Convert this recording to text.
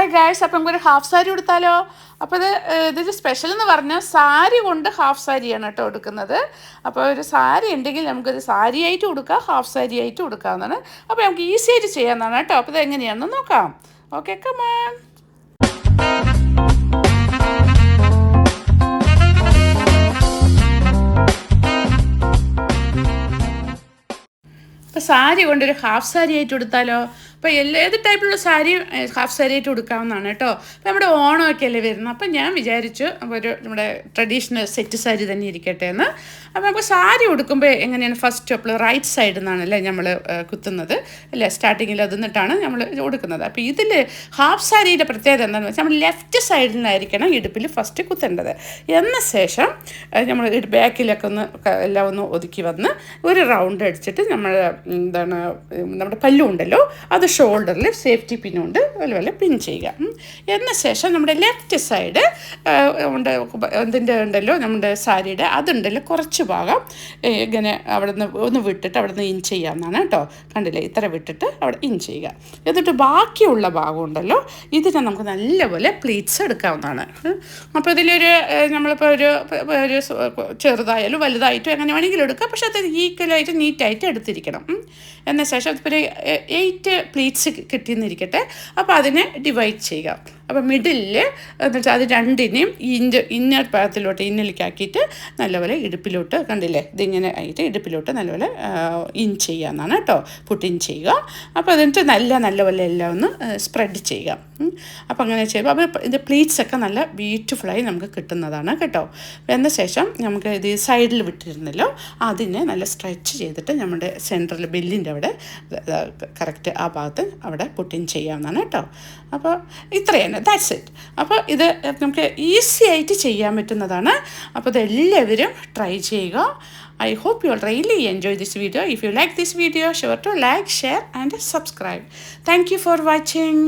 Hi guys, അപ്പം നമുക്കൊരു half sari കൊടുത്താലോ? അപ്പോൾ ഇതൊരു സ്പെഷ്യൽ എന്ന് പറഞ്ഞാൽ സാരി കൊണ്ട് ഹാഫ് സാരിയാണ് കേട്ടോ എടുക്കുന്നത്. അപ്പോൾ ഒരു സാരി ഉണ്ടെങ്കിൽ നമുക്കൊരു സാരി ആയിട്ട് കൊടുക്കാം, ഹാഫ് സാരി ആയിട്ട് കൊടുക്കാവുന്നതാണ്. അപ്പോൾ നമുക്ക് ഈസി ആയിട്ട് ചെയ്യാവുന്നതാണ് കേട്ടോ. അപ്പോൾ ഇത് എങ്ങനെയാണെന്ന് നോക്കാം. Okay, come on. അപ്പോൾ സാരി കൊണ്ടൊരു ഹാഫ് സാരി ആയിട്ട് കൊടുത്താലോ? അപ്പോൾ ഏത് ടൈപ്പിലുള്ള സാരി ഹാഫ് സാരി ആയിട്ട് കൊടുക്കാവുന്നതാണ് കേട്ടോ. അപ്പോൾ നമ്മുടെ ഓണമൊക്കെ അല്ലേ വരുന്നത്. അപ്പം ഞാൻ വിചാരിച്ചു നമ്മുടെ ട്രഡീഷണൽ സെറ്റ് സാരി തന്നെ ഇരിക്കട്ടെ എന്ന്. അപ്പോൾ നമുക്ക് സാരി ഉടുക്കുമ്പോൾ എങ്ങനെയാണ് ഫസ്റ്റ് അപ്പോൾ റൈറ്റ് സൈഡിൽ നിന്നാണല്ലേ നമ്മൾ കുത്തുന്നത് അല്ലേ, സ്റ്റാർട്ടിങ്ങിൽ അത് നിന്നിട്ടാണ് നമ്മൾ ഉടുക്കുന്നത്. അപ്പോൾ ഇതിൽ ഹാഫ് സാരിയുടെ പ്രത്യേകത എന്താണെന്ന് വെച്ചാൽ നമ്മൾ ലെഫ്റ്റ് സൈഡിൽ നിന്നായിരിക്കണം ഇടുപ്പിൽ ഫസ്റ്റ് കുത്തേണ്ടത്. എന്ന ശേഷം നമ്മൾ ബാക്കിലൊക്കെ എല്ലാം ഒന്ന് ഒതുക്കി വന്ന് ഒരു റൗണ്ട് അടിച്ചിട്ട് നമ്മുടെ പല്ലുണ്ടല്ലോ അത് ഷോൾഡറിൽ സേഫ്റ്റി പിന്നുകൊണ്ട് വല്ല പിൻ ചെയ്യുക. എന്ന ശേഷം നമ്മുടെ ലെഫ്റ്റ് സൈഡ് ഇതിൻ്റെ ഉണ്ടല്ലോ നമ്മുടെ സാരിയുടെ അതുണ്ടല്ലോ കുറച്ച് ഭാഗം ഇങ്ങനെ അവിടെ നിന്ന് ഒന്ന് വിട്ടിട്ട് അവിടെ നിന്ന് ഇൻ ചെയ്യാവുന്നതാണ് കേട്ടോ. കണ്ടില്ലേ, ഇത്ര വിട്ടിട്ട് അവിടെ ഇൻ ചെയ്യുക. എന്നിട്ട് ബാക്കിയുള്ള ഭാഗം ഉണ്ടല്ലോ ഇതിനെ നമുക്ക് നല്ലപോലെ പ്ലീറ്റ്സ് എടുക്കാവുന്നതാണ്. അപ്പോൾ ഇതിലൊരു നമ്മളിപ്പോൾ ഒരു ചെറുതായാലും വലുതായിട്ടും എങ്ങനെ വേണമെങ്കിലും എടുക്കാം. പക്ഷേ അത് ഈക്വലായിട്ട് നീറ്റായിട്ട് എടുത്തിരിക്കണം. എന്ന ശേഷം ഇപ്പോൾ ഒരു 8 പ്ലീറ്റ്സ് കിട്ടിയെന്നിരിക്കട്ടെ. അപ്പോൾ അതിനെ ഡിവൈഡ് ചെയ്യുക. അപ്പോൾ മിഡിലിൽ എന്നുവെച്ചാൽ അത് രണ്ടിനെയും ഇന്നർ ഭാഗത്തിലോട്ട് ഇന്നലിക്കാക്കിയിട്ട് നല്ലപോലെ ഇടുപ്പിലോട്ട് കണ്ടില്ലേ ഇതിങ്ങനെ ആയിട്ട് ഇടുപ്പിലോട്ട് നല്ലപോലെ ഇൻ ചെയ്യാമെന്നാണ് കേട്ടോ. പുട്ടിൻ ചെയ്യുക. അപ്പോൾ അതിട്ട് നല്ലപോലെ എല്ലാം ഒന്ന് സ്പ്രെഡ് ചെയ്യുക. അപ്പോൾ അങ്ങനെ ചെയ്യുമ്പോൾ അപ്പോൾ ഇത് പ്ലീറ്റ്സൊക്കെ നല്ല ബ്യൂട്ടിഫുള്ളായി നമുക്ക് കിട്ടുന്നതാണ് കേട്ടോ. എന്ന ശേഷം നമുക്ക് ഇത് സൈഡിൽ വിട്ടിരുന്നല്ലോ അതിനെ നല്ല സ്ട്രെച്ച് ചെയ്തിട്ട് നമ്മുടെ സെൻറ്ററിൽ ബെല്ലിൻ്റെ അവിടെ കറക്റ്റ് ആ ഭാഗത്ത് അവിടെ പുട്ടിൻ ചെയ്യാവുന്നതാണ് കേട്ടോ. അപ്പോൾ ഇത്രയാണ്, ദാറ്റ്സ് ഇറ്റ്. അപ്പോൾ ഇത് നമുക്ക് ഈസി ആയിട്ട് ചെയ്യാൻ പറ്റുന്നതാണ്. അപ്പോൾ ഇതെല്ലാവരും ട്രൈ ചെയ്യുക. I hope you all really enjoy this video. If you like this video, sure to like, share and subscribe. Thank you for watching.